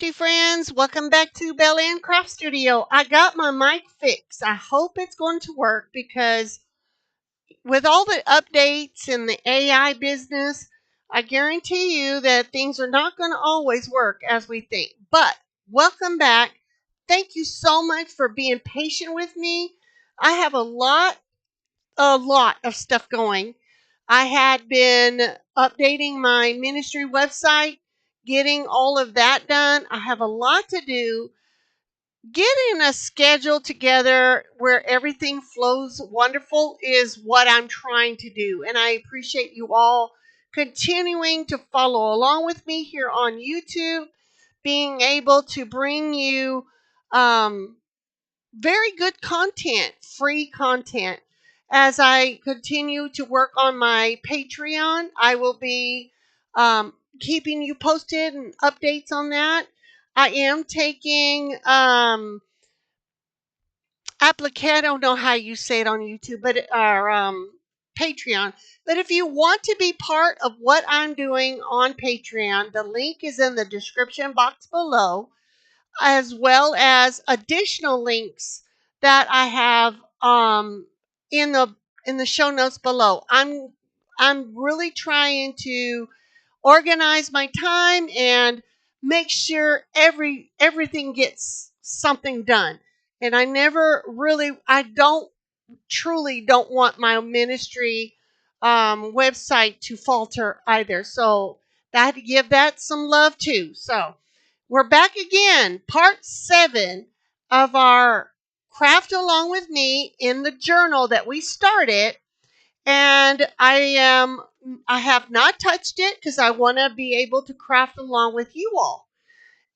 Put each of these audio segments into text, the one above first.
crafty friends. Welcome back to Bell Ann Craft Studio. I got my mic fixed. I hope it's going to work because with all the updates in the AI business, I guarantee you that things are not going to always work as we think. But welcome back. Thank you so much for being patient with me. I have a lot of stuff going. I had been updating my ministry website, getting all of that done. I have a lot to do. Getting a schedule together where everything flows wonderful is what I'm trying to do. And I appreciate you all continuing to follow along with me here on YouTube, being able to bring you um, very good content, free content. As I continue to work on my Patreon, I will be keeping you posted and updates on that. I am taking I don't know how you say it on YouTube, but or Patreon. But if you want to be part of what I'm doing on Patreon, the link is in the description box below, as well as additional links that I have in the show notes below. I'm really trying to organize my time and make sure everything gets something done. And I don't truly don't want my ministry website to falter either. So I had to give that some love too. So we're back again, part 7 of our craft along with me in the journal that we started. And I have not touched it because I want to be able to craft along with you all.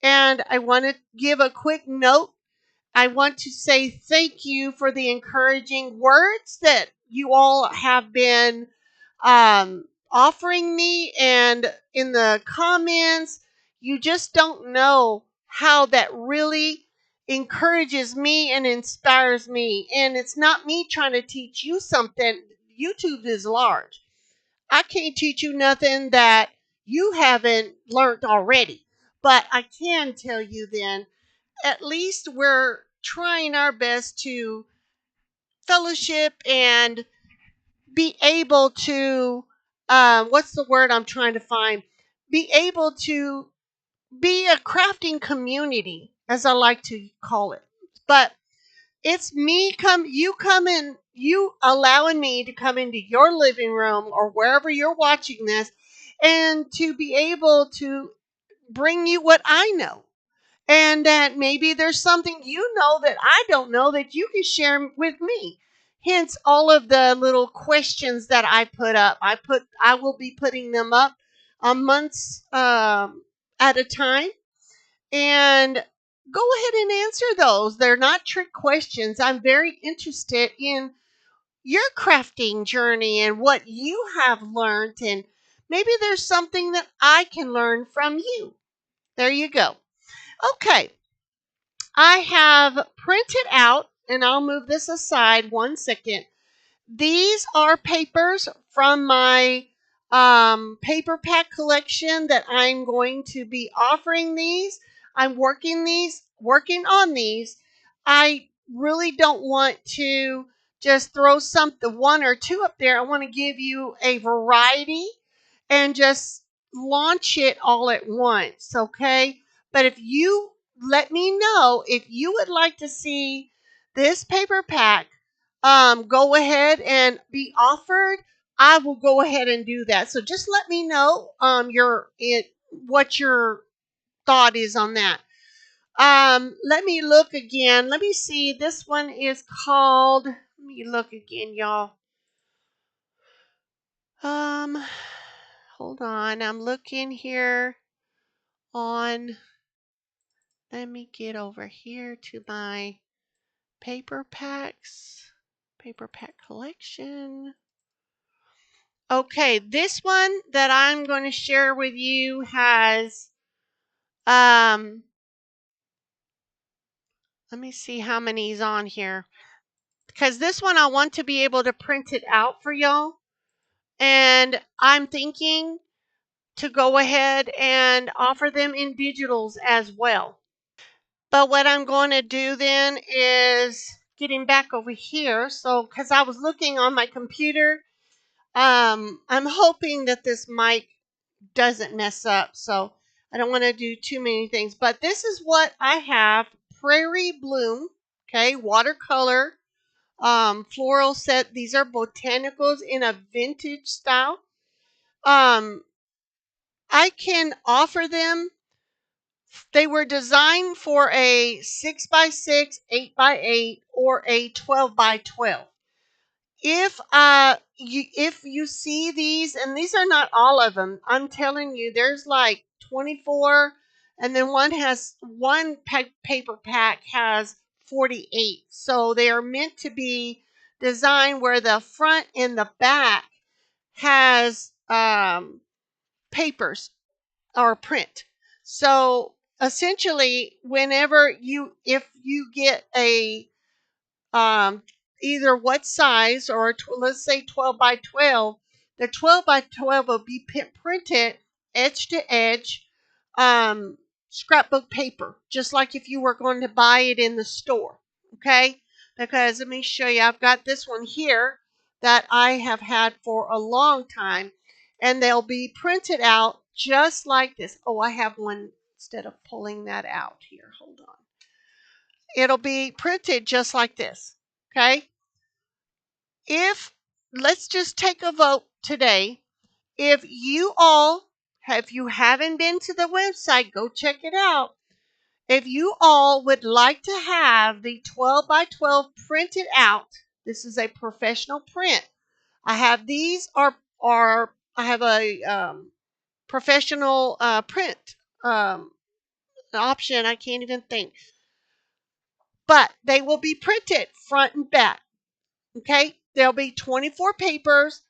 And I want to give a quick note. I want to say thank you for the encouraging words that you all have been offering me, and in the comments. You just don't know how that really encourages me and inspires me. And it's not me trying to teach you something. YouTube is large. I can't teach you nothing that you haven't learned already. But I can tell you then, at least we're trying our best to fellowship and be able to, what's the word I'm trying to find? Be able to be a crafting community, as I like to call it. But it's you coming, you allowing me to come into your living room or wherever you're watching this and to be able to bring you what I know. And that maybe there's something you know that I don't know that you can share with me. Hence all of the little questions that I put up. I will be putting them up a months at a time, and go ahead and answer those. They're not trick questions. I'm very interested in your crafting journey and what you have learned, and maybe there's something that I can learn from you. There you go. Okay, I have printed out, and I'll move this aside 1 second. These are papers from my paper pack collection that I'm going to be offering these. I'm working on these. I really don't want to just throw something, one or two up there. I want to give you a variety and just launch it all at once, okay? But if you let me know if you would like to see this paper pack go ahead and be offered, I will go ahead and do that. So just let me know what your thought is on that. Let me look again. Let me see. This one is called. Let me look again, y'all. Um, Hold on. I'm looking here on. Let me get over here to my paper packs, paper pack collection. Okay, this one that I'm going to share with you has, um, let me see how many is on here. Because this one I want to be able to print it out for y'all. And I'm thinking to go ahead and offer them in digitals as well. But what I'm going to do then is getting back over here. So, because I was looking on my computer, I'm hoping that this mic doesn't mess up. So I don't want to do too many things. But this is what I have: Prairie Bloom, okay, watercolor, floral set. These are botanicals in a vintage style. Um, I can offer them. They were designed for a 6x6, 8x8, or a 12x12. If you see these, and these are not all of them, I'm telling you, there's like 24, and then one paper pack has 48. So they are meant to be designed where the front and the back has papers or print. So essentially, if you get a um, either what size or let's say 12 by 12, the 12 by 12 will be printed edge to edge, um, scrapbook paper, just like if you were going to buy it in the store. Okay, because let me show you, I've got this one here that I have had for a long time, and they'll be printed out just like this. Oh, I have one instead of pulling that out here. Hold on. It'll be printed just like this. Okay. If Let's just take a vote today. If you haven't been to the website, go check it out. If you all would like to have the 12 by 12 printed out, this is a professional print. I have these are I have a professional print option. I can't even think, but they will be printed front and back. Okay, there'll be 24 papers,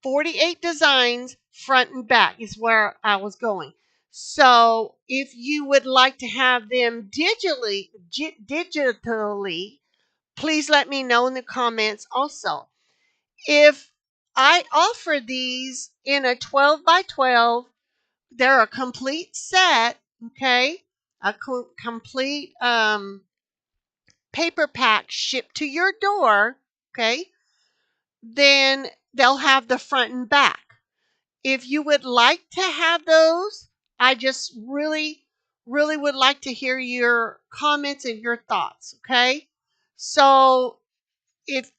48 designs, front and back is where I was going. So if you would like to have them digitally, please let me know in the comments also. If I offer these in a 12 by 12, they're a complete set, okay? A complete paper pack shipped to your door, okay? Then they'll have the front and back. If you would like to have those, I just really, really would like to hear your comments and your thoughts. Okay. So if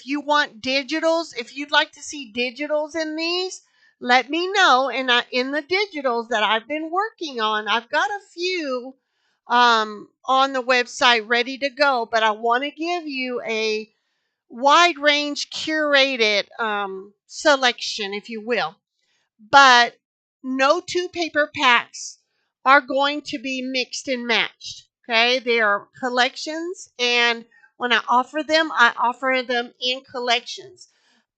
you want digitals, if you'd like to see digitals in these, let me know. And in the digitals that I've been working on, I've got a few on the website ready to go, but I want to give you a wide range curated selection, if you will. But no two paper packs are going to be mixed and matched. Okay, they are collections, and when I offer them in collections.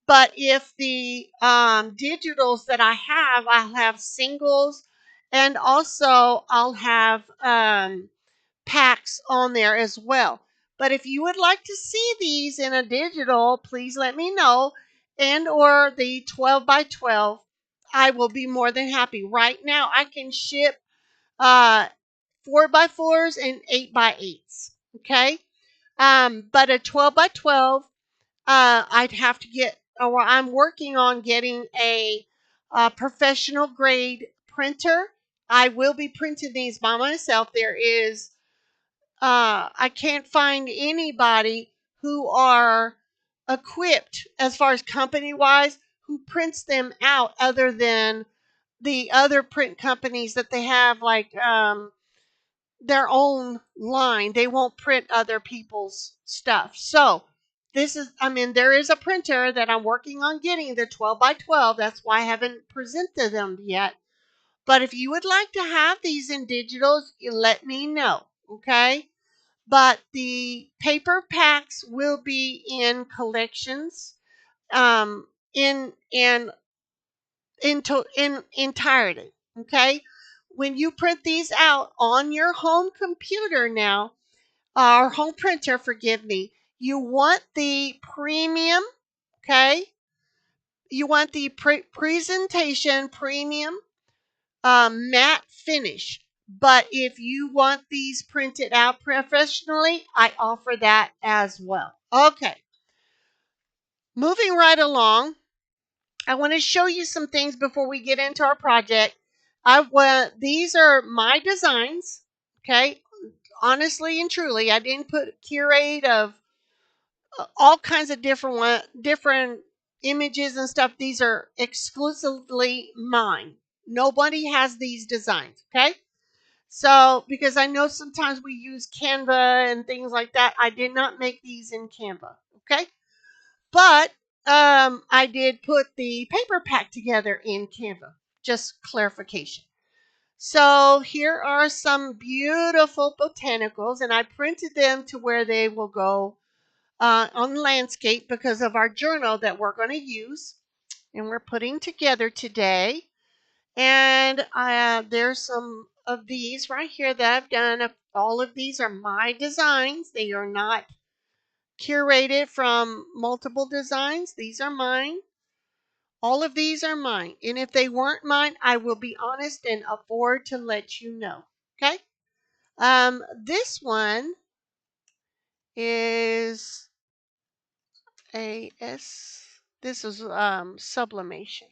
But if the digitals that I'll have singles, and also I'll have packs on there as well. But if you would like to see these in a digital, please let me know. And or the 12 by 12, I will be more than happy. Right now, I can ship uh, 4 by 4s and 8 by 8s. Okay. But a 12 by 12, I'd have to or I'm working on getting a professional grade printer. I will be printing these by myself. I can't find anybody who are equipped as far as company wise who prints them out other than the other print companies that they have, like their own line. They won't print other people's stuff. So there is a printer that I'm working on getting, the 12 by 12. That's why I haven't presented them yet. But if you would like to have these in digitals, you let me know. Okay. But the paper packs will be in collections, in entirety. Okay, when you print these out on your home computer now, or home printer, forgive me, you want the premium. Okay, you want the presentation premium matte finish. But if you want these printed out professionally, I offer that as well. Okay, moving right along. I want to show you some things before we get into our project. These are my designs. Okay, honestly and truly, I didn't put curate of all kinds of different images and stuff. These are exclusively mine. Nobody has these designs. Okay, so because I know sometimes we use Canva and things like that, I did not make these in Canva. Okay, but I did put the paper pack together in Canva. Just clarification. So here are some beautiful botanicals, and I printed them to where they will go on landscape because of our journal that we're going to use and we're putting together today. And there's some of these right here that I've done. All of these are my designs. They are not curated from multiple designs. These are mine. All of these are mine. And if they weren't mine, I will be honest and afford to let you know. Okay? This one is this is sublimation.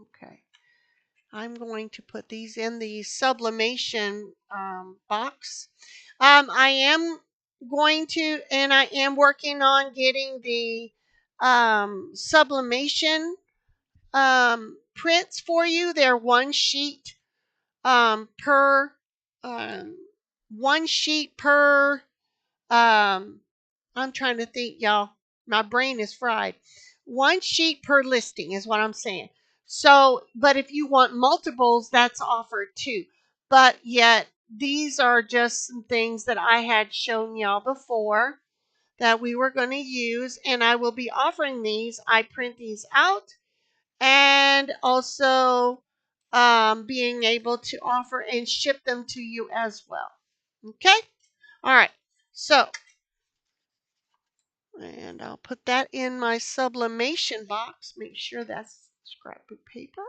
Okay. I'm going to put these in the sublimation box. I am going to, and I am working on getting the sublimation prints for you. They're per um, one sheet per I'm trying to think, y'all. My brain is fried. One sheet per listing is what I'm saying. So, but if you want multiples, that's offered too. But yet, these are just some things that I had shown y'all before that we were going to use, and I will be offering these. I print these out and also being able to offer and ship them to you as well. Okay? All right. So, and I'll put that in my sublimation box. Make sure that's scrapbook paper.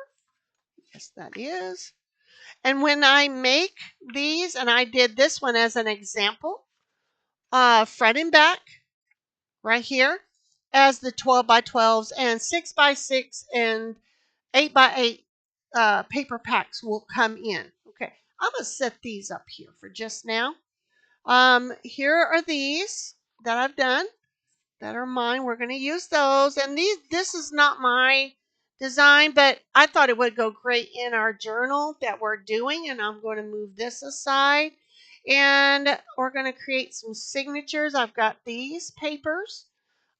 Yes, that is. And when I make these, and I did this one as an example, front and back, right here, as the 12 by 12s and 6 by 6 and 8 by 8 paper packs will come in. Okay, I'm going to set these up here for just now. Here are these that I've done. That are mine. We're going to use those. And this is not my design, but I thought it would go great in our journal that we're doing. And I'm going to move this aside. And we're going to create some signatures. I've got these papers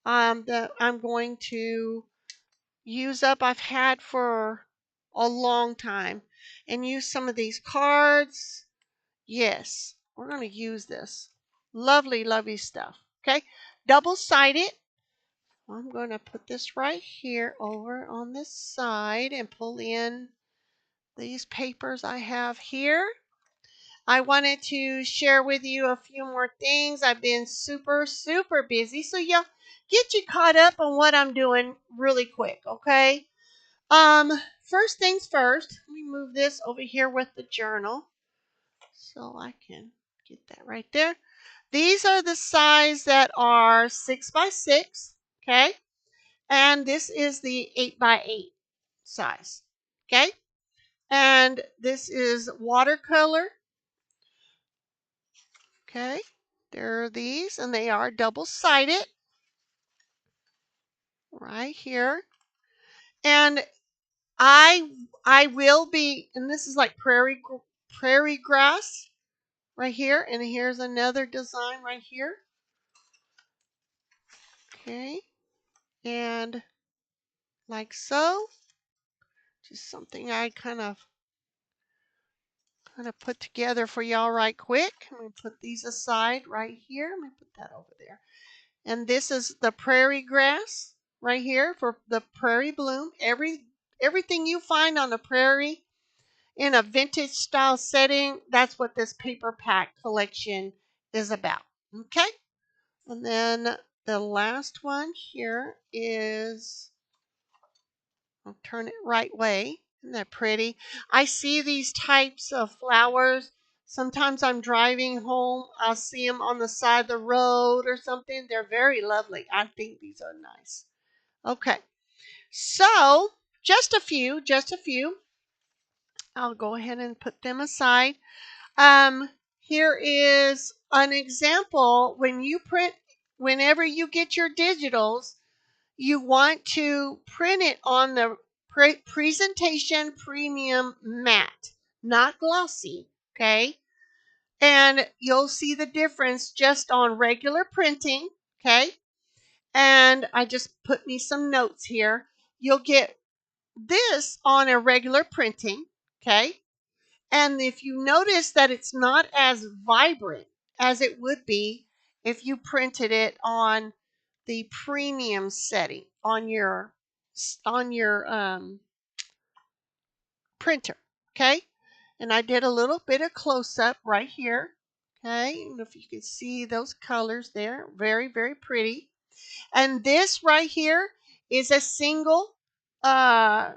that I'm going to use up. I've had for a long time. And use some of these cards. Yes, we're going to use this. Lovely, lovely stuff. Okay, double-sided. I'm going to put this right here over on this side and pull in these papers I have here. I wanted to share with you a few more things. I've been super, super busy. So yeah, get you caught up on what I'm doing really quick, okay? First things first, let me move this over here with the journal so I can get that right there. These are the size that are 6 by 6, okay? And this is the 8 by 8 size. Okay. And this is watercolor. Okay. There are these, and they are double-sided right here. And I will be, and this is like prairie grass right here. And here's another design right here. Okay. And like so. Just something I kind of put together for y'all right quick. I'm going to put these aside right here. I'm going to put that over there. And this is the prairie grass right here for the prairie bloom. Everything you find on the prairie in a vintage style setting, that's what this paper pack collection is about. Okay? And then the last one here is, I'll turn it right way. Isn't that pretty? I see these types of flowers. Sometimes I'm driving home. I'll see them on the side of the road or something. They're very lovely. I think these are nice. Okay. So, just a few. I'll go ahead and put them aside. Um, Here is an example. Whenever you get your digitals, you want to print it on the presentation premium matte, not glossy. Okay. And you'll see the difference just on regular printing. Okay. And I just put me some notes here. You'll get this on a regular printing. Okay. And if you notice that it's not as vibrant as it would be if you printed it on the premium setting on your printer, okay? And I did a little bit of close up right here, okay? And if you can see those colors there, very, very pretty. And this right here is a single uh,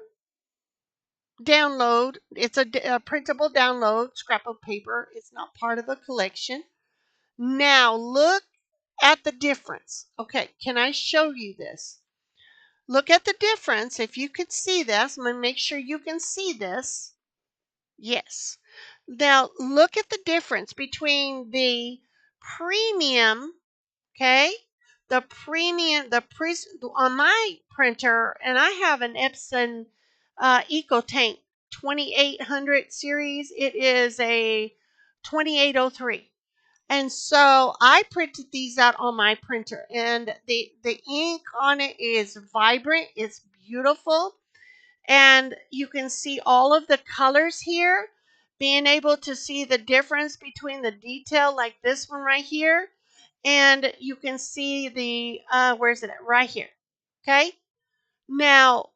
download. It's a printable download, scrapbook paper. It's not part of a collection. Now look at the difference. Okay, can I show you this? Look at the difference. If you could see this, I'm going to make sure you can see this. Yes. Now look at the difference between the premium, okay? The premium, on my printer, and I have an Epson EcoTank 2800 series. It is a 2803. And so I printed these out on my printer, and the ink on it is vibrant. It's beautiful. And you can see all of the colors here, being able to see the difference between the detail like this one right here. And you can see the, where's it at? Right here. Okay. Now,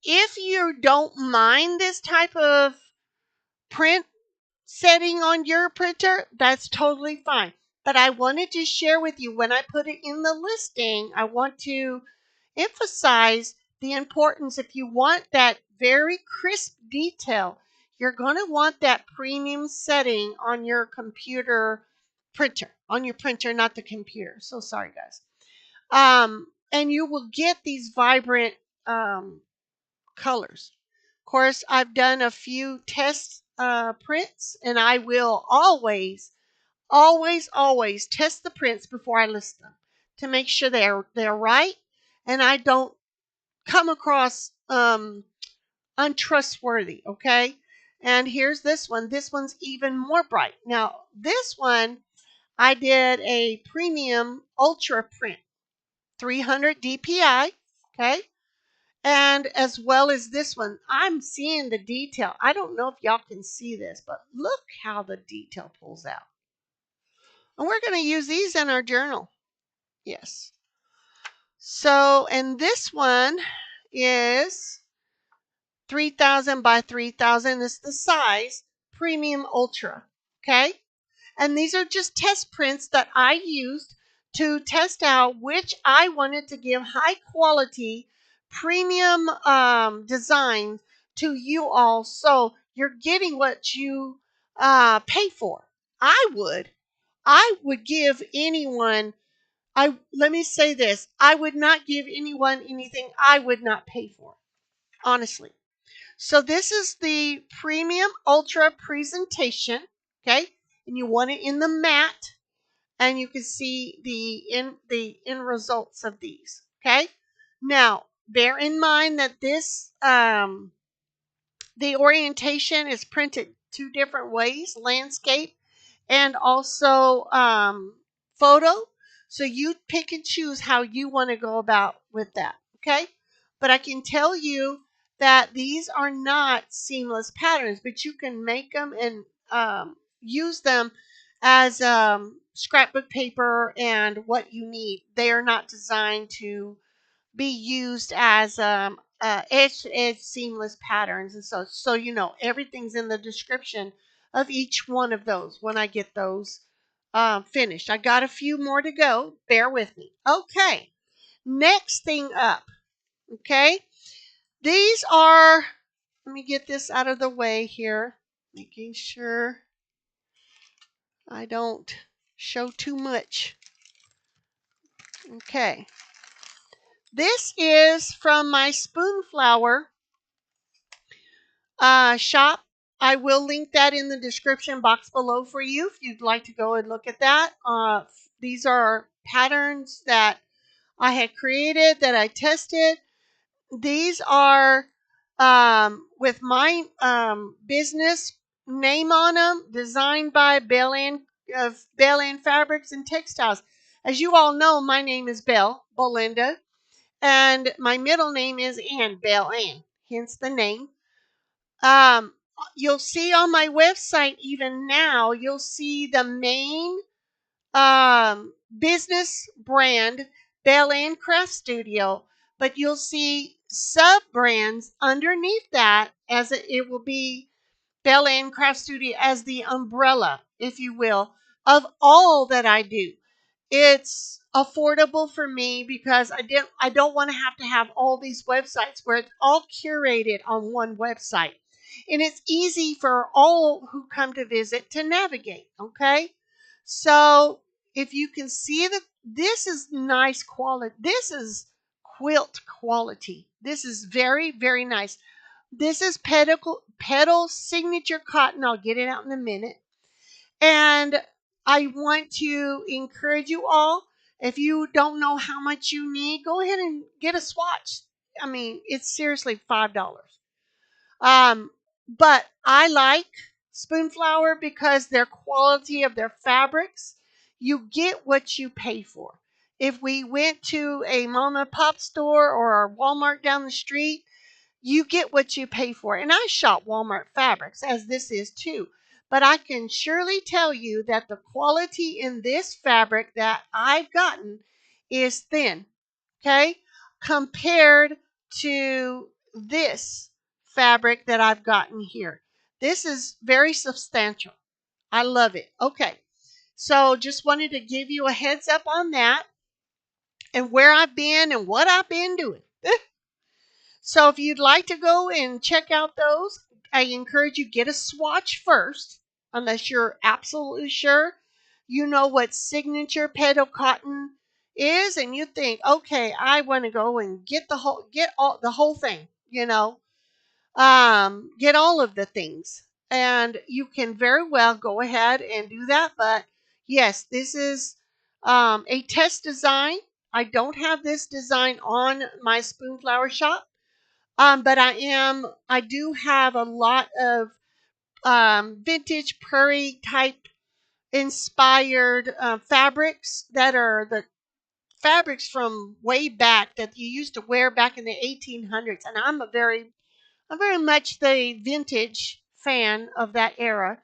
if you don't mind this type of print setting on your printer, that's totally fine. But I wanted to share with you when I put it in the listing, I want to emphasize the importance. If you want that very crisp detail, you're going to want that premium setting on your on your printer, not the computer. So sorry, guys. And you will get these vibrant colors. Of course, I've done a few test prints, and I will always test the prints before I list them to make sure they're right, and I don't come across untrustworthy. Okay, and here's this one. This one's even more bright. Now, this one I did a premium ultra print, 300 DPI. Okay, and as well as this one, I'm seeing the detail. I don't know if y'all can see this, but look how the detail pulls out. And we're going to use these in our journal. Yes. So, and this one is 3000 by 3000 is the size, premium ultra. Okay. And these are just test prints that I used to test out which I wanted to give high quality premium design to you all. So you're getting what you pay for. I would give anyone, let me say this, I would not give anyone anything I would not pay for, honestly. So this is the premium ultra presentation, okay? And you want it in the matte, and you can see the end results of these, okay? Now, bear in mind that this the orientation is printed two different ways, landscape and also photo. So you pick and choose how you want to go about with that, okay? But I can tell you that these are not seamless patterns, but you can make them and use them as scrapbook paper and what you need. They are not designed to be used as edge-to-edge seamless patterns. And so you know, everything's in the description of each one of those when I get those finished. I got a few more to go. Bear with me. Okay, next thing up. Okay, these are let me get this out of the way here, making sure I don't show too much. Okay. This is from my Spoonflower shop. I will link that in the description box below for you if you'd like to go and look at that. These are patterns that I had created that I tested. These are with my business name on them, designed by Bell Fabrics and Textiles. As you all know, my name is Belinda, and my middle name is Ann, Bell Ann, hence the name. Um, you'll see on my website, even now, you'll see the main business brand, Bell Ann Craft Studio, but you'll see sub brands underneath that, as it will be Bell Ann Craft Studio as the umbrella, if you will, of all that I do. It's affordable for me because I don't want to have all these websites where it's all curated on one website. And it's easy for all who come to visit to navigate, okay? So, if you can see that this is nice quality. This is quilt quality. This is very, very nice. This is pedal signature cotton. I'll get it out in a minute. And I want to encourage you all, if you don't know how much you need, go ahead and get a swatch. I mean, it's seriously $5. Um, but I like Spoonflower because their quality of their fabrics, you get what you pay for. If we went to a mom and pop store or a Walmart down the street, you get what you pay for. And I shop Walmart fabrics, as this is too. But I can surely tell you that the quality in this fabric that I've gotten is thin, okay, compared to this fabric that I've gotten here. This is very substantial. I love it. Okay, so just wanted to give you a heads up on that and where I've been and what I've been doing. So if you'd like to go and check out those, I encourage you get a swatch first, unless you're absolutely sure you know what signature pedal cotton is, and you think, okay, I want to go and get the whole thing, get all of the things, and you can very well go ahead and do that. But yes, this is a test design. I don't have this design on my Spoonflower shop. But I do have a lot of vintage prairie type inspired fabrics that are the fabrics from way back that you used to wear back in the 1800s. And I'm very much the vintage fan of that era.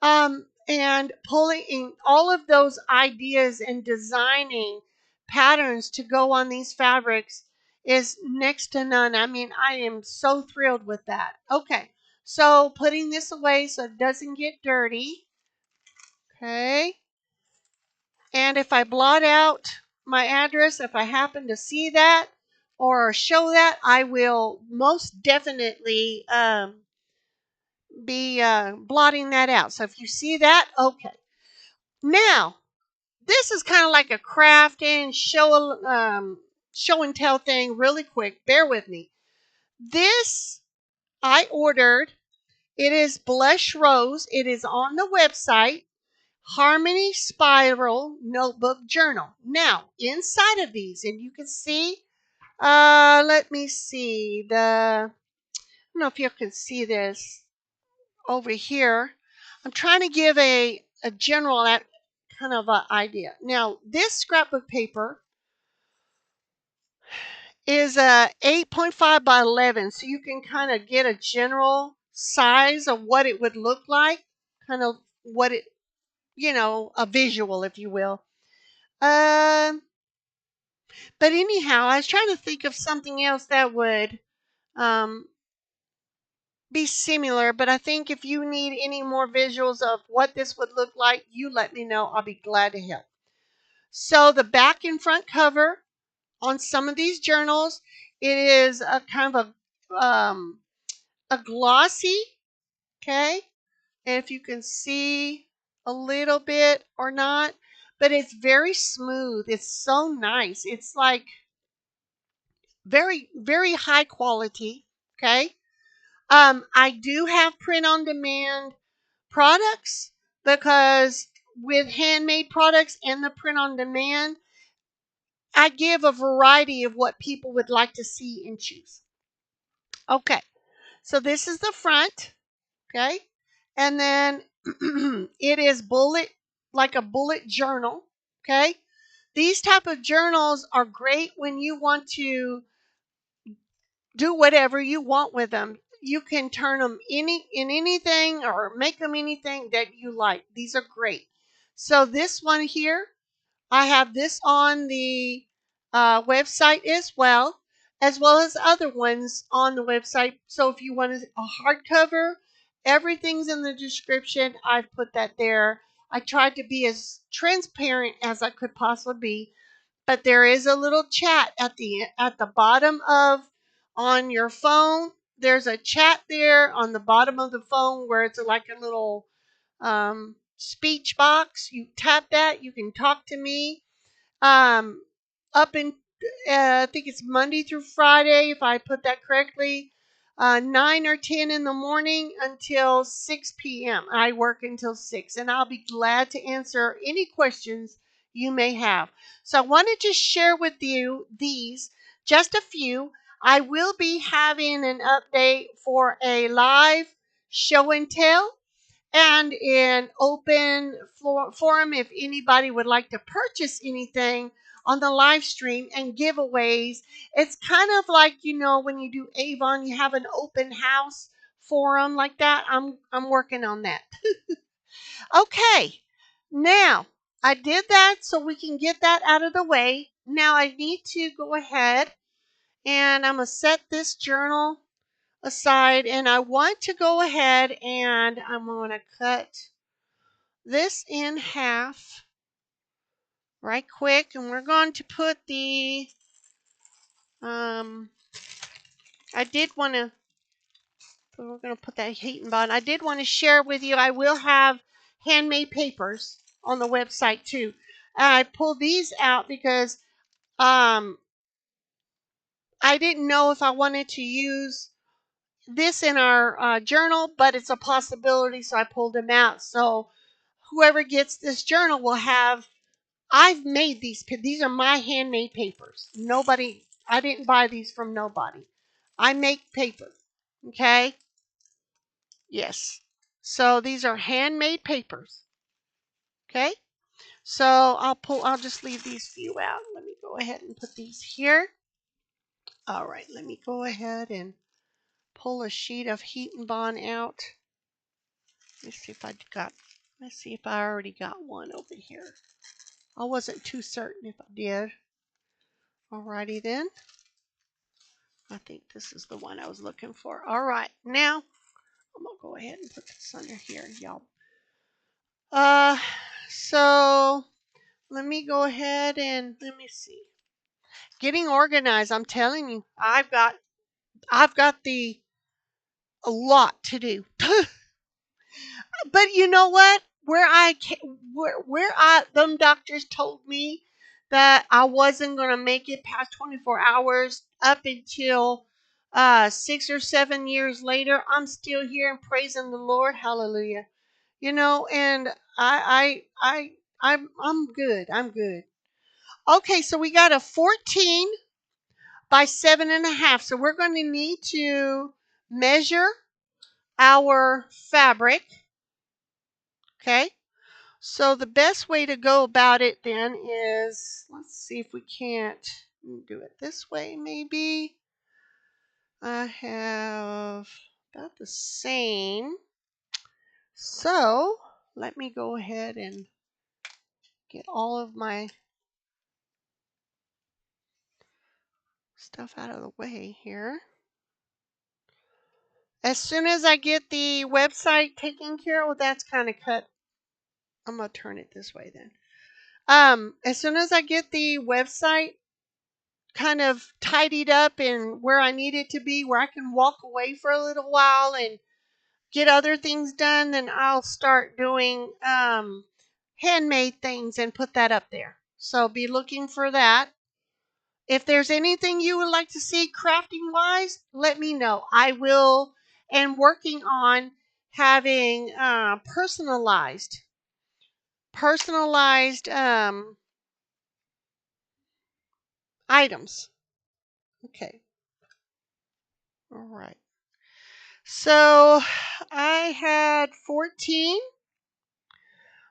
And pulling in all of those ideas and designing patterns to go on these fabrics is next to none. I mean, I am so thrilled with that. Okay, so putting this away so it doesn't get dirty. Okay, and if I blot out my address, if I happen to see that or show that, I will most definitely be blotting that out. So if you see that, okay. Now, this is kind of like a craft and show and tell thing really quick. Bear with me. This I ordered. It is Blush Rose. It is on the website. Harmony Spiral Notebook Journal. Now, inside of these, and you can see, let me see. I don't know if you can see this over here. I'm trying to give a general kind of idea. Now, this scrapbook paper is 8.5 by 11, so you can kind of get a general size of what it would look like, kind of what it, a visual, if you will. Um, but anyhow, I was trying to think of something else that would um, be similar, but I think if you need any more visuals of what this would look like, you let me know. I'll be glad to help. So the back and front cover on some of these journals, it is a kind of a a glossy, okay? And if you can see a little bit or not, but it's very smooth. It's so nice. It's like very, very high quality, okay? I do have print on demand products because with handmade products and the print on demand, I give a variety of what people would like to see and choose. Okay, so this is the front, okay? And then it is bullet, like a bullet journal, okay? These type of journals are great when you want to do whatever you want with them. You can turn them in anything or make them anything that you like. These are great. So this one here, I have this on the website as well as other ones on the website. So if you want a hardcover, everything's in the description. I've put that there. I tried to be as transparent as I could possibly be, but there is a little chat at the bottom of on your phone. There's a chat there on the bottom of the phone where it's like a little speech box. You tap that, you can talk to me. Um, up in I think it's Monday through Friday, if I put that correctly. 9 or 10 in the morning until 6 p.m. I work until 6, and I'll be glad to answer any questions you may have. So I wanted to share with you these, just a few. I will be having an update for a live show and tell and an open forum if anybody would like to purchase anything on the live stream and giveaways. It's kind of like, when you do Avon, you have an open house forum like that. I'm working on that. Okay. Now, I did that so we can get that out of the way. Now I need to go ahead and I'm going to set this journal aside, and I want to go ahead and I'm going to cut this in half right quick, and we're going to put the I did want to we're going to put that heating bond. I did want to share with you, I will have handmade papers on the website too. I pulled these out because I didn't know if I wanted to use this in our journal, but it's a possibility, so I pulled them out. So whoever gets this journal will have. I've made these. These are my handmade papers. I didn't buy these from nobody. I make paper. Okay? Yes. So these are handmade papers. Okay? So I'll just leave these few out. Let me go ahead and put these here. All right, let me go ahead and pull a sheet of heat and bond out. Let's see if I already got one over here. I wasn't too certain if I did. Alrighty then. I think this is the one I was looking for. All right, now I'm gonna go ahead and put this under here, y'all. So let me go ahead and let me see. Getting organized. I'm telling you, I've got a lot to do. But you know what? Where them doctors told me that I wasn't gonna make it past 24 hours up until 6 or 7 years later, I'm still here and praising the Lord. Hallelujah. And I'm good. I'm good. Okay, so we got a 14 by 7.5. So we're going to need to measure our fabric. Okay. So the best way to go about it then is, let's see if we can't do it this way maybe. I have about the same. So let me go ahead and get all of my stuff out of the way here. As soon as I get the website taken care of, that's kind of cut. I'm going to turn it this way then. As soon as I get the website kind of tidied up and where I need it to be, where I can walk away for a little while and get other things done, then I'll start doing handmade things and put that up there. So be looking for that. If there's anything you would like to see crafting wise, let me know. I will, and working on having personalized items. Okay. All right. So I had 14.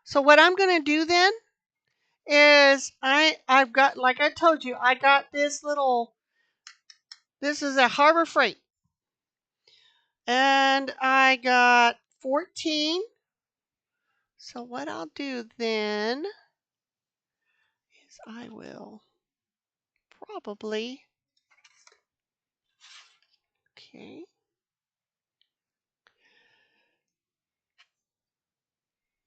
So what I'm going to do then is I've got, like I told you, I got this is a Harbor Freight. And I got 14. So what I'll do then is I will probably, okay,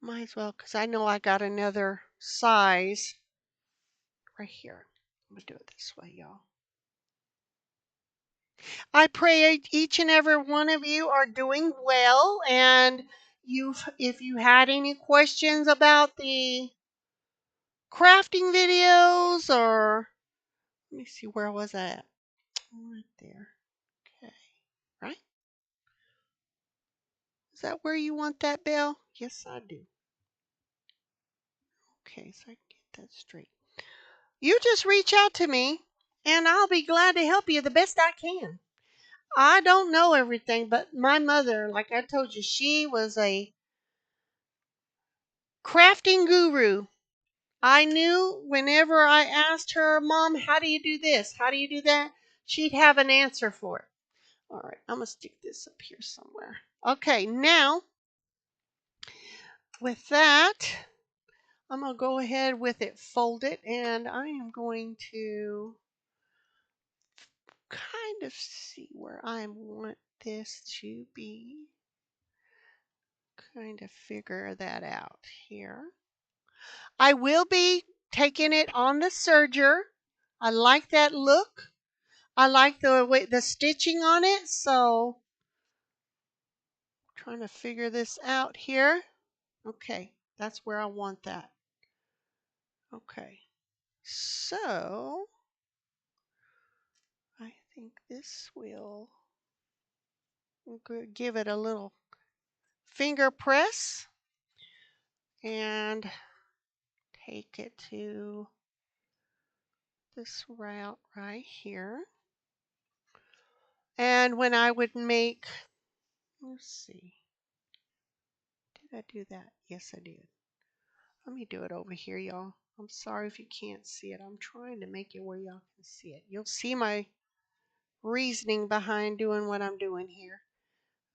might as well, because I know I got another size right here. I'm going to do it this way, y'all. I pray each and every one of you are doing well, and if you had any questions about the crafting videos, or let me see, where was I at? Right there. Okay. Right? Is that where you want that bell? Yes, I do. Okay, so I can get that straight. You just reach out to me, and I'll be glad to help you the best I can. I don't know everything, but my mother, like I told you, she was a crafting guru. I knew whenever I asked her, Mom, how do you do this? How do you do that? She'd have an answer for it. All right, I'm going to stick this up here somewhere. Okay, now, with that, I'm going to go ahead with it, fold it, and I am going to kind of see where I want this to be. Kind of figure that out here. I will be taking it on the serger. I like that look. I like the way the stitching on it, so trying to figure this out here. Okay, that's where I want that. Okay, so I think this will give it a little finger press and take it to this route right here. And when I would make, let's see, did I do that? Yes, I did. Let me do it over here, y'all. I'm sorry if you can't see it. I'm trying to make it where y'all can see it. You'll see my reasoning behind doing what I'm doing here.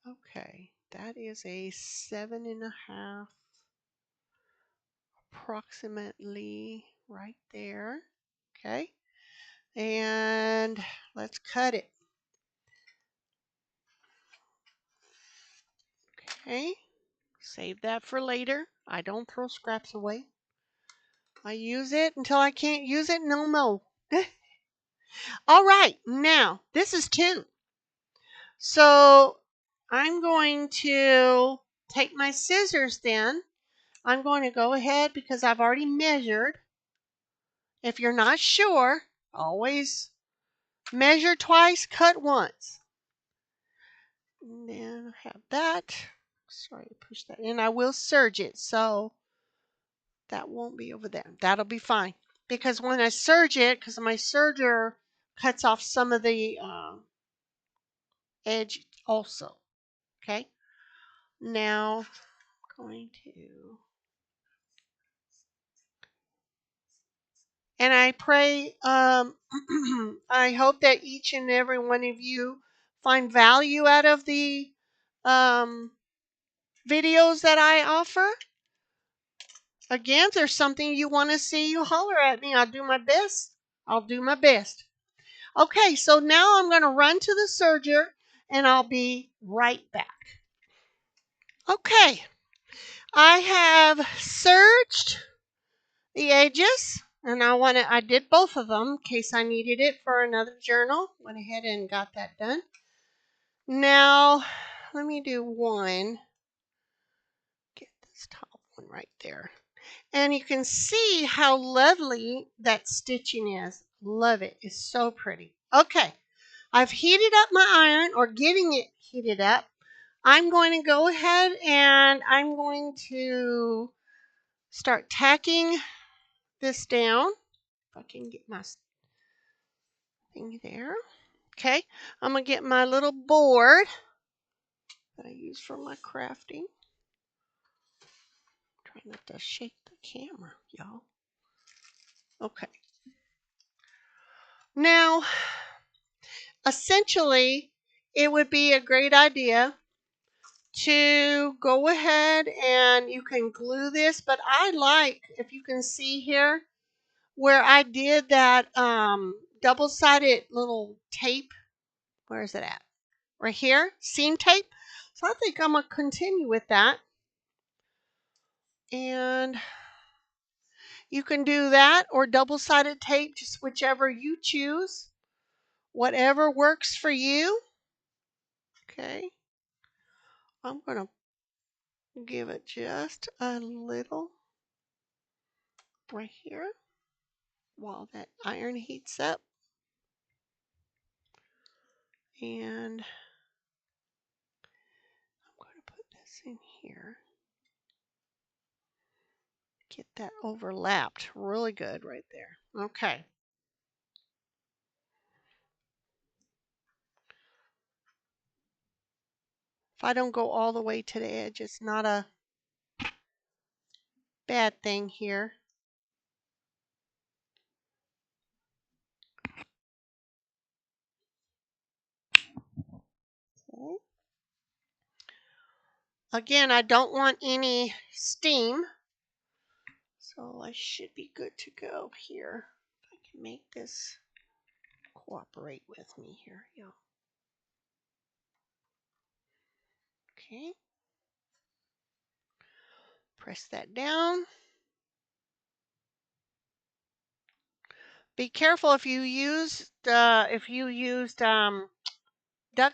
Okay, that is a 7.5, approximately right there. Okay, and let's cut it. Okay, save that for later. I don't throw scraps away. I use it until I can't use it no more. All right, now this is 2. So I'm going to take my scissors then. I'm going to go ahead because I've already measured. If you're not sure, always measure twice, cut once. And then I have that. Sorry to push that in. I will serge it, so that won't be over there. That'll be fine. Because when I serge it, because my serger cuts off some of the edge also. Okay. Now I'm going to, and I pray, I hope that each and every one of you find value out of the videos that I offer. Again, if there's something you want to see, you holler at me. I'll do my best. I'll do my best. Okay, so now I'm going to run to the serger and I'll be right back. Okay, I have serged the edges And I did both of them in case I needed it for another journal. Went ahead and got that done. Now, let me do one. Get this top one right there. And you can see how lovely that stitching is. Love it. It's so pretty. Okay. I've heated up my iron, or getting it heated up. I'm going to go ahead and I'm going to start tacking this down. If I can get my thing there. Okay. I'm going to get my little board that I use for my crafting. Try not to shake the camera, y'all. Okay. Now, essentially, it would be a great idea to go ahead and you can glue this, but I like, if you can see here, where I did that double-sided little tape. Where is it at? Right here, seam tape. So I think I'm going to continue with that. And you can do that or double-sided tape, just whichever you choose. Whatever works for you. Okay. I'm going to give it just a little right here while that iron heats up. And I'm going to put this in here. Get that overlapped really good right there. Okay. If I don't go all the way to the edge, it's not a bad thing here. Okay. Again, I don't want any steam, so I should be good to go here. If I can make this cooperate with me here, yeah. Okay. Press that down. Be careful if you used duct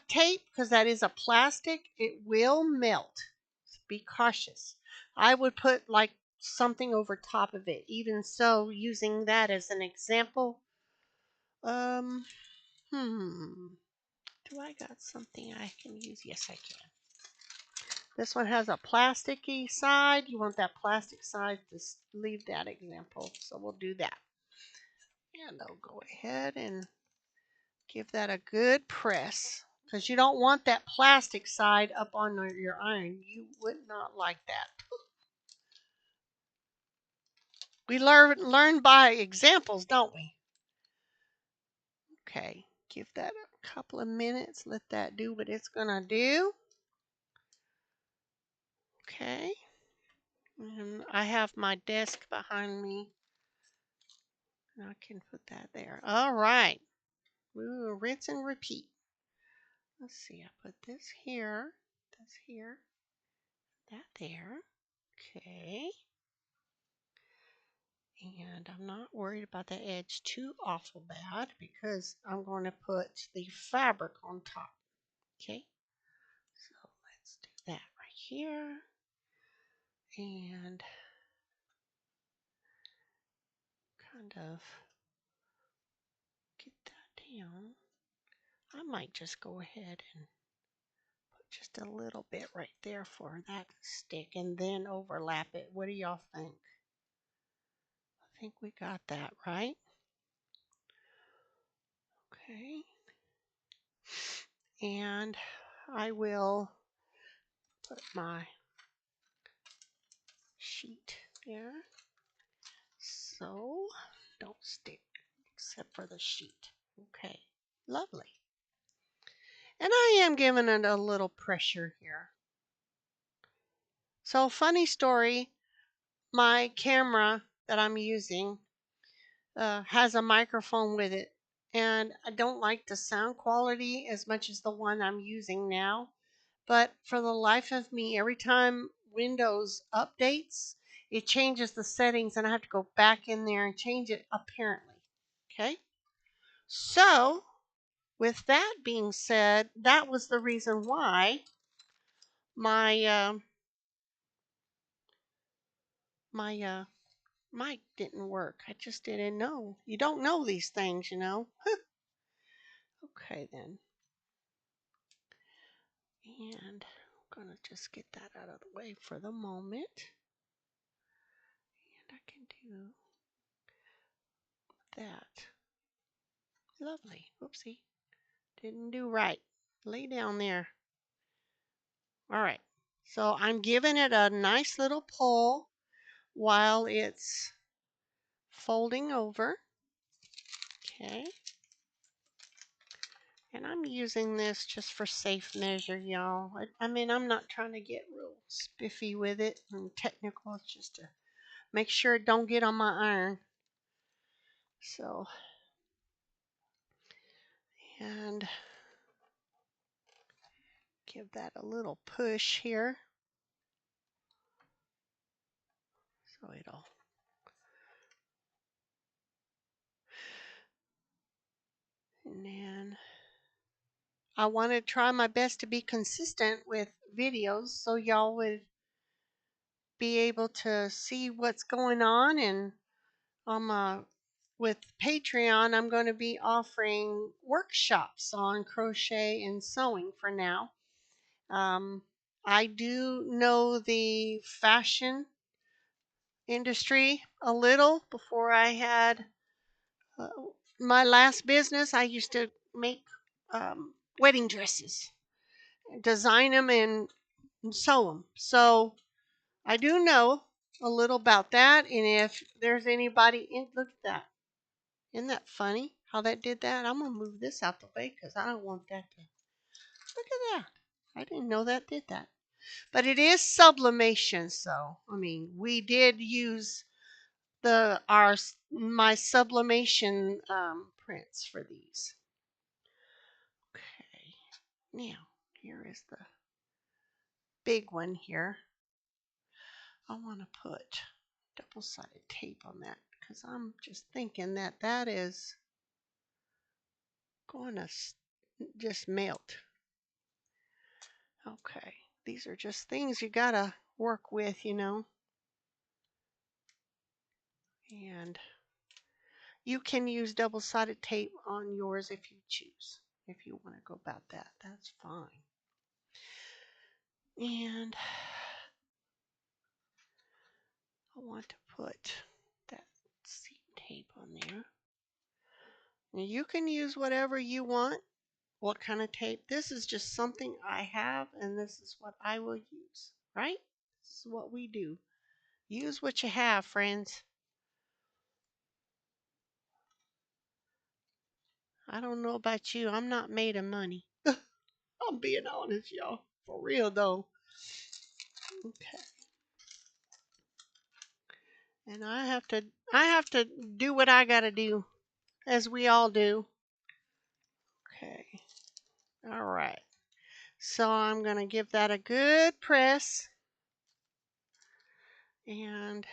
tape, because that is a plastic, it will melt. Be cautious. I would put like something over top of it. Even so, using that as an example. Do I got something I can use? Yes, I can. This one has a plasticky side. You want that plastic side, just leave that example. So we'll do that. And I'll go ahead and give that a good press, because you don't want that plastic side up on your iron. You would not like that. We learn by examples, don't we? Okay, give that a couple of minutes. Let that do what it's going to do. Okay. And I have my desk behind me. I can put that there. All right. We'll rinse and repeat. Let's see. I put this here, that there. Okay. And I'm not worried about the edge too awful bad, because I'm going to put the fabric on top. Okay. So let's do that right here. And kind of get that down. I might just go ahead and put just a little bit right there for that to stick and then overlap it. What do y'all think? I think we got that right. Okay. And I will put my sheet there. So don't stick except for the sheet. Okay. Lovely. And I am giving it a little pressure here. So funny story, my camera that I'm using has a microphone with it. And I don't like the sound quality as much as the one I'm using now. But for the life of me, every time Windows updates, it changes the settings and I have to go back in there and change it apparently. Okay. So with that being said, that was the reason why my my mic didn't work. I just didn't know. You don't know these things, you know. Okay then. And I'm gonna just get that out of the way for the moment. And I can do that. Lovely. Whoopsie. Didn't do right. Lay down there. All right. So I'm giving it a nice little pull while it's folding over. Okay. And I'm using this just for safe measure, y'all. I mean, I'm not trying to get real spiffy with it and technical. It's just to make sure it don't get on my iron. So, and give that a little push here. So it'll. And then I want to try my best to be consistent with videos so y'all would be able to see what's going on. And with Patreon, I'm going to be offering workshops on crochet and sewing for now. I do know the fashion industry a little. Before I had uh, my last business, I used to make wedding dresses, design them, and sew them. So I do know a little about that. And if there's anybody look at that. Isn't that funny how that did that? I'm going to move this out the way because I don't want that to. Look at that. I didn't know that did that. But it is sublimation. So, I mean, we did use my sublimation prints for these. Okay. Now, here is the big one here. I want to put double-sided tape on that because I'm just thinking that that is going to just melt. Okay, these are just things you gotta work with, you know. And you can use double-sided tape on yours if you choose. If you want to go about that, that's fine. And I want to put that seam tape on there. Now you can use whatever you want. What kind of tape? This is just something I have, and this is what I will use, right? This is what we do. Use what you have, friends. I don't know about you. I'm not made of money. I'm being honest, y'all. For real, though. Okay. And I have to do what I gotta do, as we all do. Okay. All right. So I'm gonna give that a good press and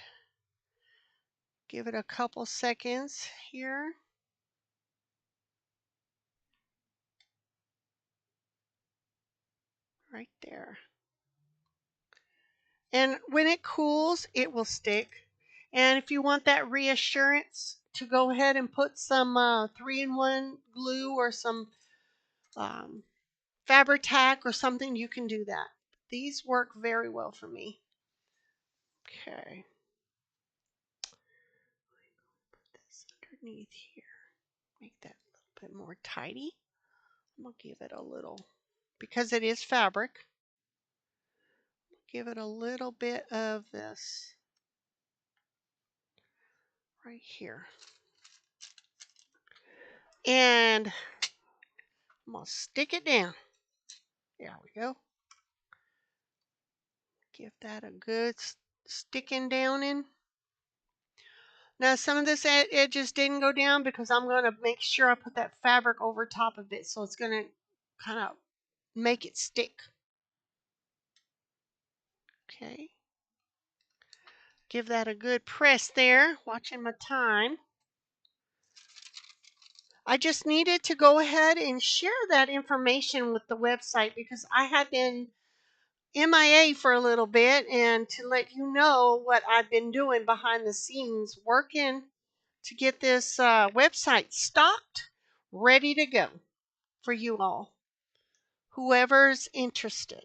give it a couple seconds here. Right there. And when it cools, it will stick. And if you want that reassurance, to go ahead and put some 3-in-1 glue or some Fabri-Tac or something, you can do that. These work very well for me. Okay. Put this underneath here. Make that a little bit more tidy. I'm going to give it a little, because it is fabric, give it a little bit of this right here. And I'm going to stick it down. There we go. Give that a good sticking down in. Now some of this edges didn't go down because I'm going to make sure I put that fabric over top of it, so it's going to kind of make it stick. Okay. Give that a good press there. Watching my time. I just needed to go ahead and share that information with the website because I had been MIA for a little bit, and to let you know what I've been doing behind the scenes, working to get this website stocked, ready to go for you all, whoever's interested.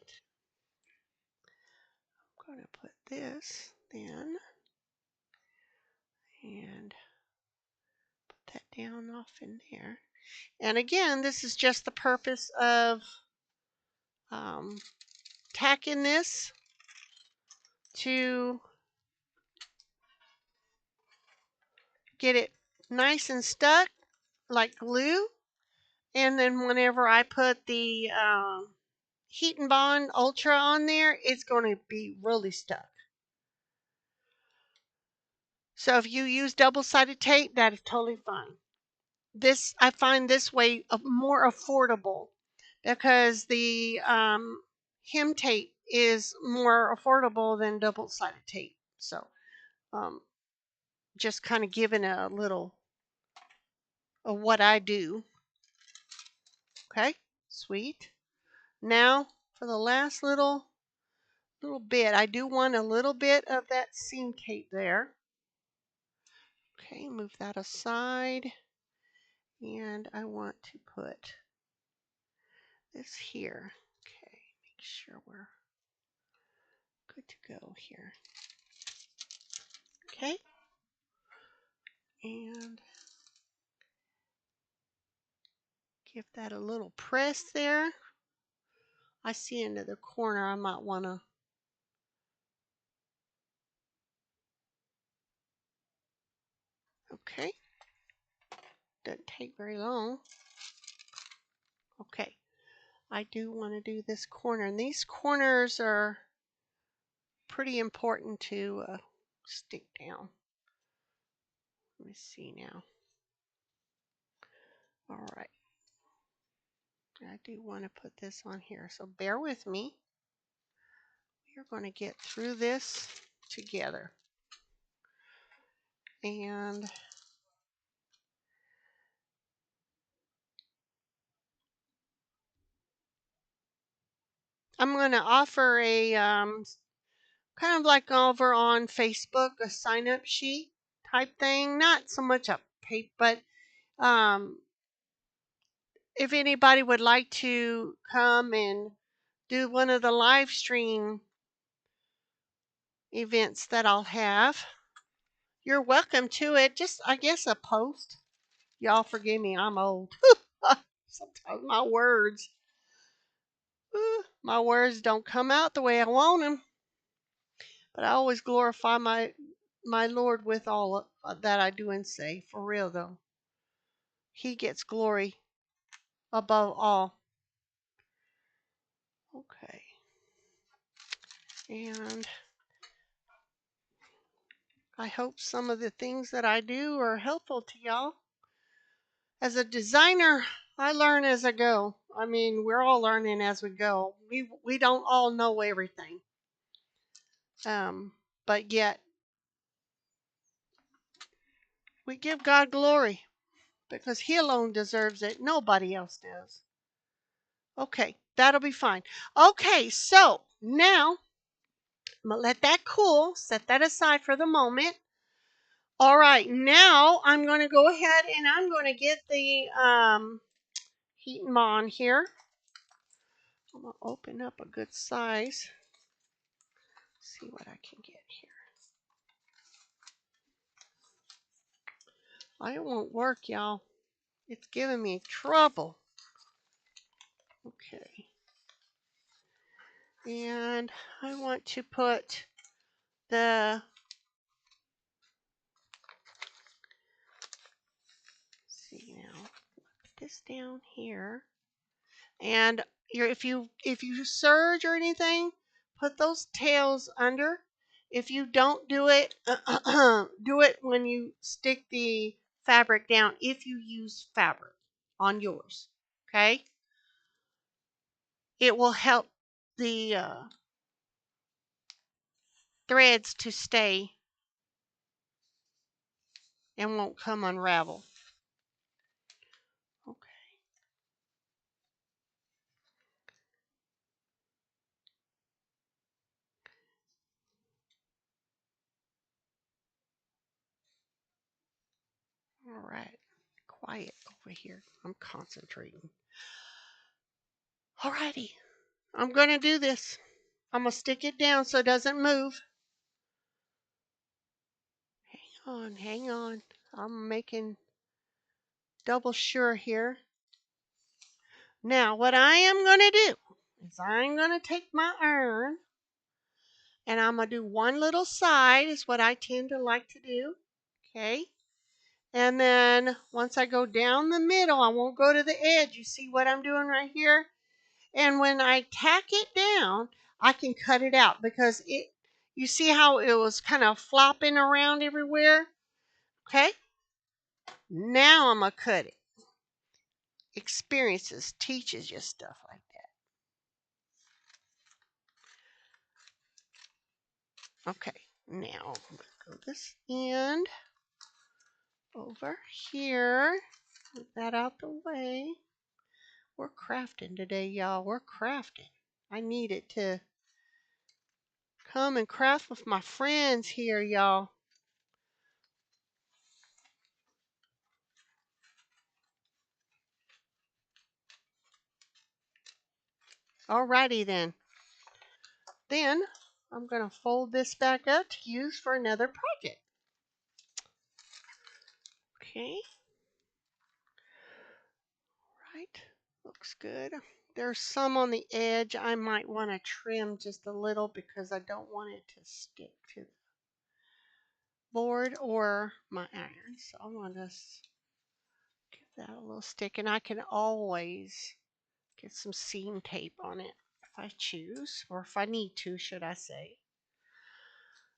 I'm going to put this then and put that down off in there. And again, this is just the purpose of tacking this to get it nice and stuck like glue. And then whenever I put the Heat and Bond Ultra on there, it's going to be really stuck. So if you use double-sided tape, that is totally fine. I find this way more affordable because the hem tape is more affordable than double-sided tape. So just kind of giving a little of what I do. Okay, sweet. Now for the last little bit, I do want a little bit of that seam tape there. Okay, move that aside. And I want to put this here. Okay, make sure we're good to go here. Okay. And give that a little press there. I see into the corner. I might want to okay. Doesn't take very long. Okay. I do want to do this corner. And these corners are pretty important to stick down. Let me see now. All right. I do want to put this on here. So bear with me. We're going to get through this together. And I'm going to offer a kind of like over on Facebook, a sign up sheet type thing. Not so much a paper, but if anybody would like to come and do one of the live stream events that I'll have, you're welcome to it. Just, I guess, a post. Y'all forgive me, I'm old. Sometimes my words don't come out the way I want them. But I always glorify my Lord with all that I do and say. For real, though. He gets glory above all. Okay. And I hope some of the things that I do are helpful to y'all. As a designer, I learn as I go. I mean, we're all learning as we go. We don't all know everything. But yet, we give God glory because He alone deserves it. Nobody else does. Okay, that'll be fine. Okay, so now I'm going to let that cool. Set that aside for the moment. All right, now I'm going to go ahead and I'm going to get the Heat and Bond here. I'm going to open up a good size. See what I can get here. It won't work, y'all. It's giving me trouble. Okay. And I want to put see now, put this down here. And if you surge or anything, put those tails under. If you don't do it, do it when you stick the fabric down. If you use fabric on yours, okay, it will help the threads to stay and won't come unravel. Okay. All right. Quiet over here. I'm concentrating. All righty. I'm going to do this. I'm going to stick it down so it doesn't move. Hang on, hang on. I'm making double sure here. Now, what I am going to do is I'm going to take my iron and I'm going to do one little side is what I tend to like to do. Okay. And then once I go down the middle, I won't go to the edge. You see what I'm doing right here? And when I tack it down, I can cut it out because you see how it was kind of flopping around everywhere? Okay. Now I'm going to cut it. Experiences teaches you stuff like that. Okay. Now I'm going to go this end over here. Move that out the way. We're crafting today, y'all. We're crafting. I needed to come and craft with my friends here, y'all. Alrighty then. Then I'm going to fold this back up to use for another project. Okay. Right. Looks good. There's some on the edge I might want to trim just a little because I don't want it to stick to the board or my iron. So I'm going to just give that a little stick, and I can always get some seam tape on it if I choose, or if I need to, should I say.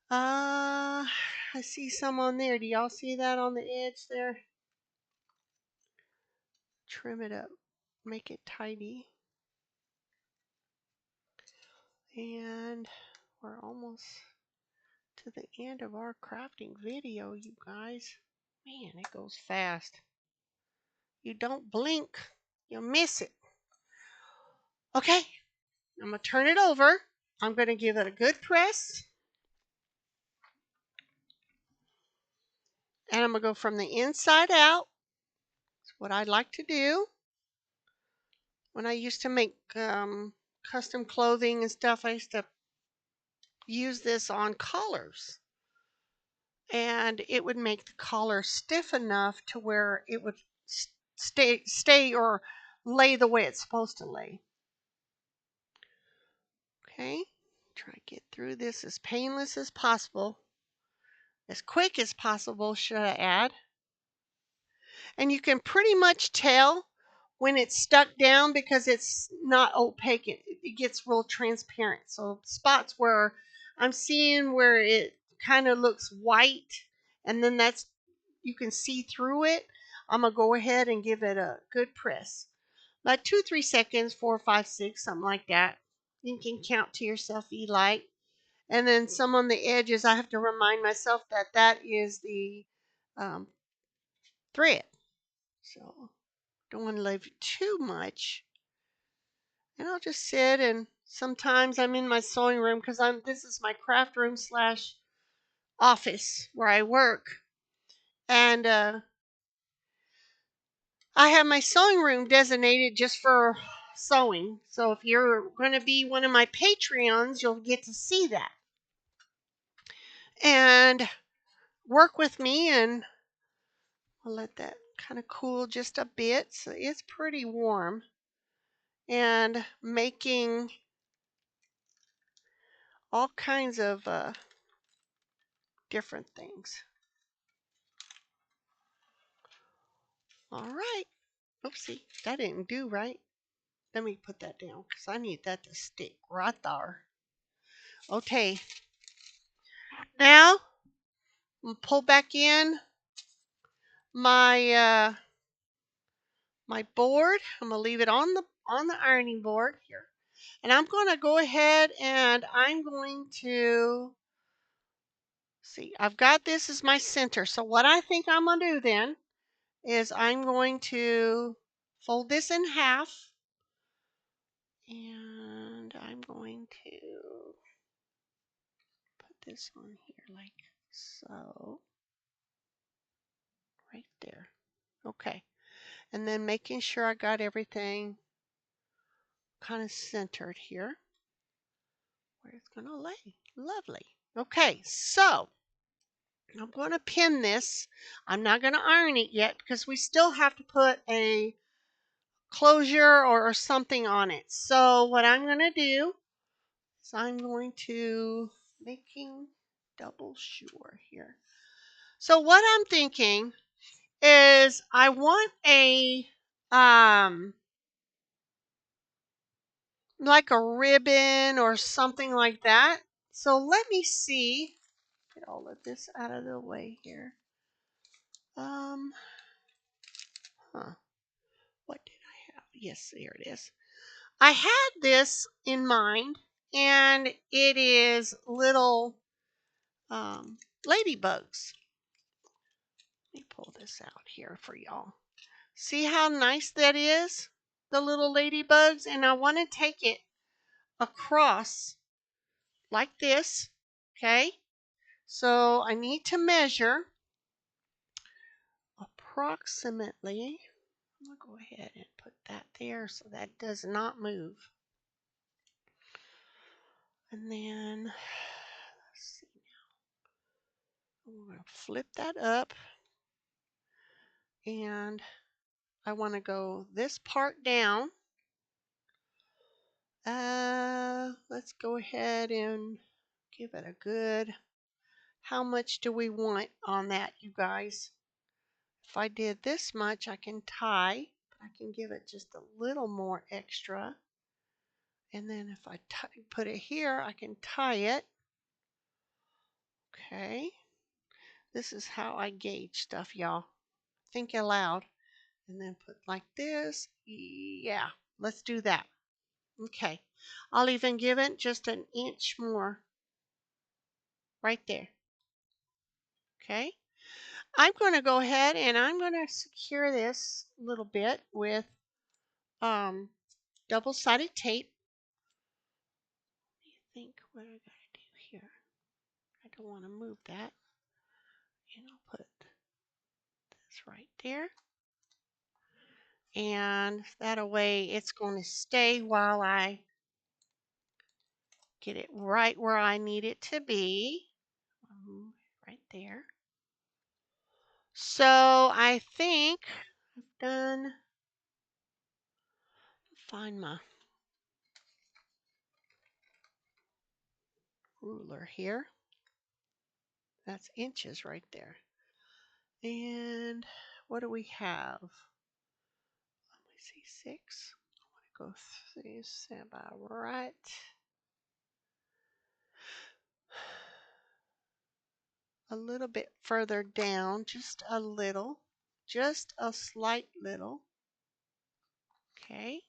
I see some on there. Do y'all see that on the edge there? Trim it up, make it tidy. And we're almost to the end of our crafting video, you guys. Man, it goes fast. You don't blink, you'll miss it. Okay, I'm going to turn it over. I'm going to give it a good press. And I'm going to go from the inside out. That's what I like to do. When I used to make custom clothing and stuff, I used to use this on collars. And it would make the collar stiff enough to where it would stay or lay the way it's supposed to lay. Okay, try to get through this as painless as possible, as quick as possible, should I add. And you can pretty much tell when it's stuck down because it's not opaque. It gets real transparent. So spots where I'm seeing where it kind of looks white and then you can see through it, I'm going to go ahead and give it a good press. About 2-3 seconds, 4, 5, 6, something like that. You can count to yourself if you like. And then some on the edges, I have to remind myself that that is the thread. So don't want to leave too much. And I'll just sit, and sometimes I'm in my sewing room because this is my craft room / office where I work. And I have my sewing room designated just for sewing. So if you're going to be one of my Patreons, you'll get to see that. And work with me, and I'll let that kind of cool just a bit. So it's pretty warm. And making all kinds of different things. All right. Oopsie, that didn't do right. Let me put that down because I need that to stick right there. Okay. Now, I'm going to pull back in my my board. I'm going to leave it on the ironing board here. And I'm going to go ahead and I'm going to See, I've got this as my center. So what I think I'm going to do then is I'm going to fold this in half. And I'm going to put this on here like so. Right there. Okay. And then making sure I got everything kind of centered here where it's going to lay. Lovely. Okay, so I'm going to pin this. I'm not going to iron it yet because we still have to put a closure or something on it. So what I'm going to do is I'm going to making double sure here. So what I'm thinking is I want a like a ribbon or something like that. So let me see. Get all of this out of the way here. What did I have? Yes, here it is. I had this in mind, and it is little ladybugs. Let me pull this out here for y'all. See how nice that is? The little ladybugs, and I want to take it across like this, okay? So I need to measure approximately. I'm going to go ahead and put that there so that does not move. And then, let's see now. I'm going to flip that up. And I want to go this part down. Let's go ahead and give it a good. How much do we want on that, you guys? If I did this much, I can tie. I can give it just a little more extra. And then if I put it here, I can tie it. Okay. This is how I gauge stuff, y'all. Think aloud. And then put like this. Yeah, let's do that. Okay. I'll even give it just an inch more. Right there. Okay. I'm going to go ahead and I'm going to secure this a little bit with double-sided tape. What do you think what I got to do here? I don't want to move that. And I'll put this right there. And that way it's going to stay while I get it right where I need it to be. Right there. So I think I've done, find my ruler here. That's inches right there. And what do we have? Let me see, 6. I want to go through this about right. A little bit further down, just a little, just a slight little. Okay.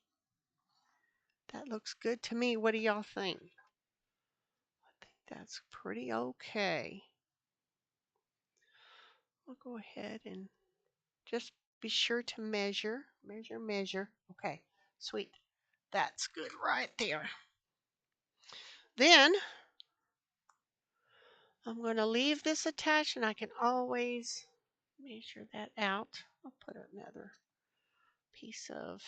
That looks good to me. What do y'all think? I think that's pretty okay. I'll go ahead and just be sure to measure. Measure. Okay, sweet. That's good right there. Then I'm going to leave this attached, and I can always measure that out. I'll put another piece of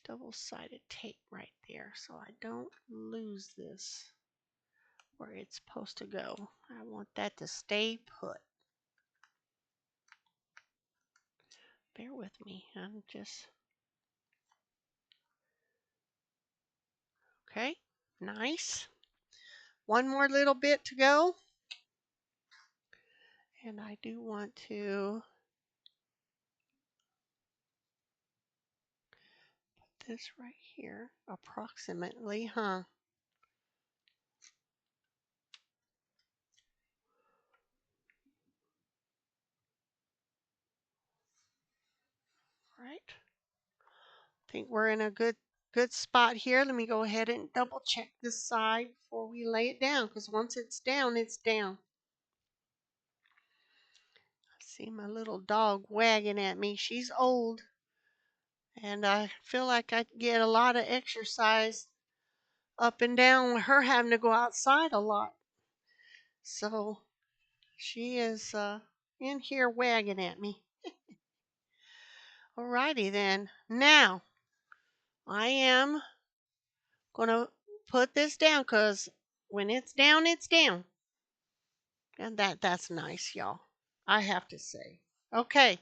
double-sided tape right there so I don't lose this where it's supposed to go. I want that to stay put. Bear with me. I'm just... Okay, nice. One more little bit to go. And I do want to put this right here, approximately, huh? Right. I think we're in a good good spot here. Let me go ahead and double check this side before we lay it down, because once it's down, it's down. I see my little dog wagging at me. She's old, and I feel like I get a lot of exercise up and down with her having to go outside a lot. So she is in here wagging at me. Alrighty then. Now I am going to put this down, because when it's down, it's down. And that's nice, y'all. I have to say. Okay.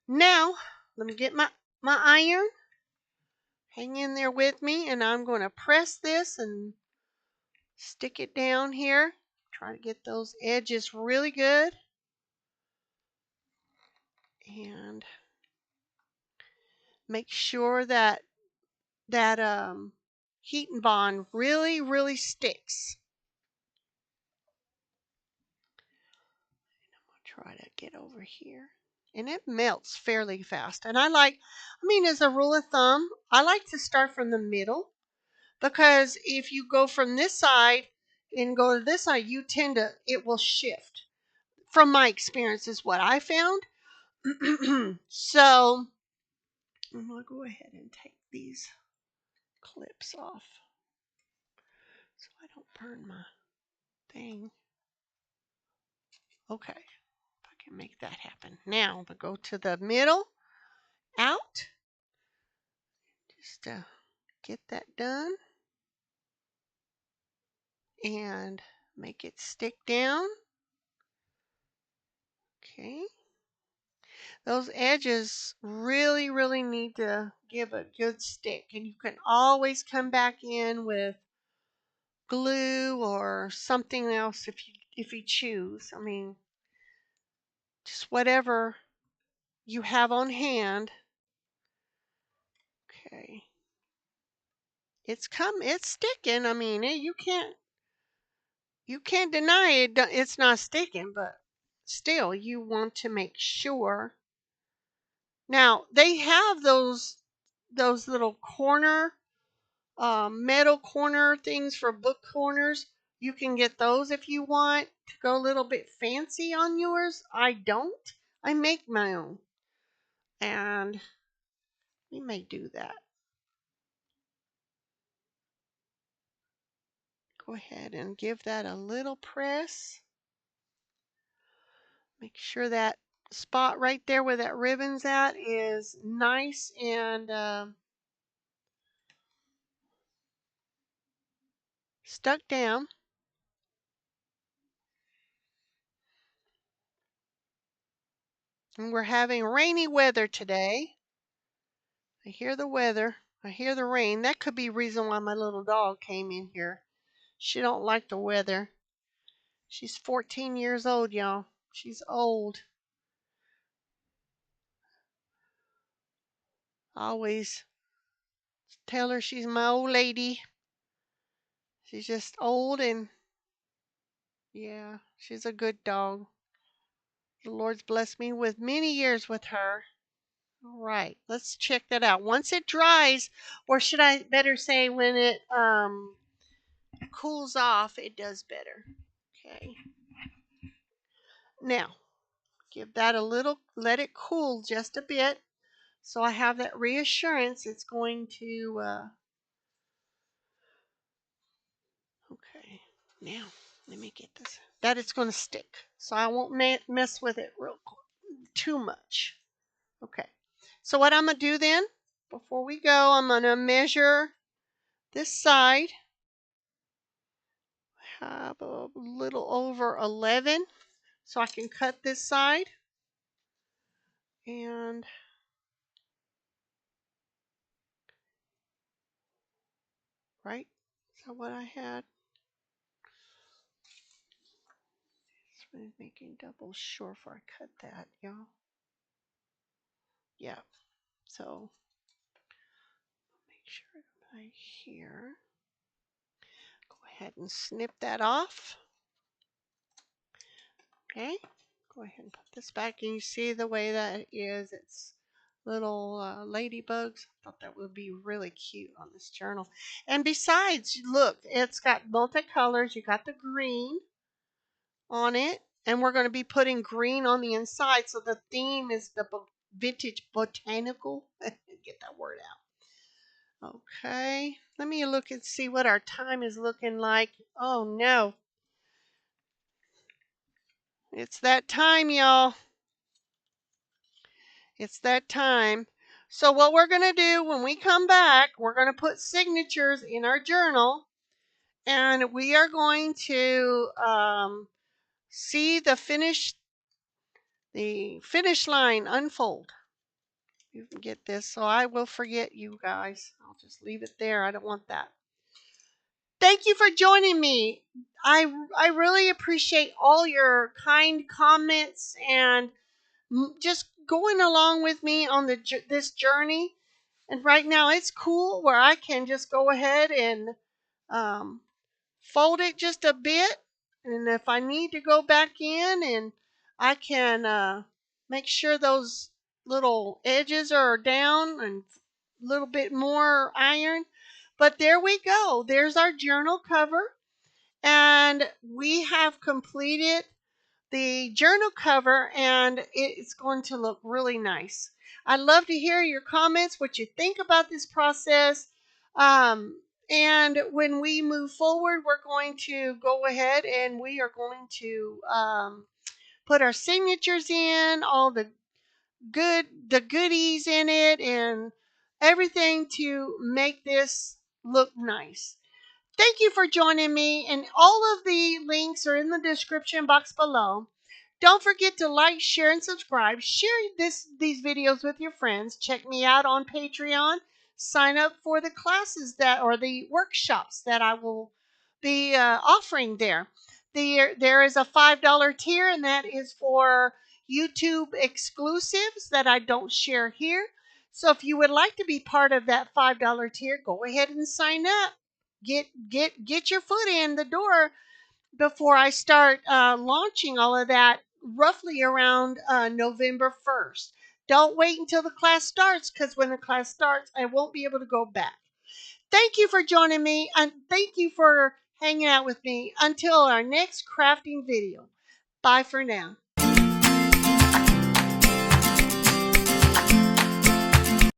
Now, let me get my iron. Hang in there with me, and I'm going to press this and stick it down here. Try to get those edges really good. And make sure that heat and bond really, really sticks. I'm going to try to get over here. And it melts fairly fast. And as a rule of thumb, I like to start from the middle, because if you go from this side and go to this side, it will shift. From my experience is what I found. So I'm going to go ahead and take these clips off so I don't burn my thing. Okay, if I can make that happen. Now I'm going to go to the middle, out, just to get that done, and make it stick down. Okay. Those edges really, really need to give a good stick. And you can always come back in with glue or something else if you choose. Just whatever you have on hand. Okay. It's sticking. You can't deny it's not sticking, but still you want to make sure. Now, they have those little metal corner things for book corners. You can get those if you want to go a little bit fancy on yours. I don't. I make my own. And we may do that. Go ahead and give that a little press. Make sure that spot right there where that ribbon's at is nice and stuck down. And we're having rainy weather today. I hear the weather. I hear the rain. That could be reason why my little dog came in here. She don't like the weather. She's 14 years old, y'all. She's old. I always tell her she's my old lady. She's just old, and yeah, she's a good dog. The Lord's blessed me with many years with her. All right, let's check that out. Once it dries, or should I better say when it cools off, it does better. Okay. Now, give that a little, let it cool just a bit, so I have that reassurance it's going to, okay, now let me get this, that it's going to stick, so I won't mess with it too much. Okay, so what I'm going to do then, before we go, I'm going to measure this side. I have a little over 11, so I can cut this side. And right, so what I had. So I'm making double sure before I cut that, y'all. Yeah, so make sure right here. Go ahead and snip that off. Okay, go ahead and put this back, and you see the way that is. It's little ladybugs. I thought that would be really cute on this journal. And besides, look, it's got multicolors. You got the green on it, and we're going to be putting green on the inside. So the theme is the vintage botanical. Get that word out. Okay, let me look and see what our time is looking like. Oh no, it's that time, y'all. It's that time. So what we're going to do when we come back, we're going to put signatures in our journal, and we are going to see the finish line unfold. You can get this, so I will forget you guys. I'll just leave it there. I don't want that. Thank you for joining me. I really appreciate all your kind comments and just going along with me on this journey. And right now it's cool where I can just go ahead and um, fold it just a bit. And if I need to go back in, and I can make sure those little edges are down and a little bit more iron. But there we go. There's our journal cover. And we have completed the journal cover, and it's going to look really nice. I'd love to hear your comments, what you think about this process. And when we move forward, we're going to go ahead and we are going to put our signatures in, all the goodies in it, and everything to make this look nice. Thank you for joining me, and all of the links are in the description box below. Don't forget to like, share, and subscribe. Share these videos with your friends. Check me out on Patreon. Sign up for the classes or the workshops that I will be offering there. There is a $5 tier, and that is for YouTube exclusives that I don't share here. So if you would like to be part of that $5 tier, go ahead and sign up. Get your foot in the door before I start launching all of that roughly around November 1st. Don't wait until the class starts, because when the class starts, I won't be able to go back. Thank you for joining me, and thank you for hanging out with me until our next crafting video. Bye for now.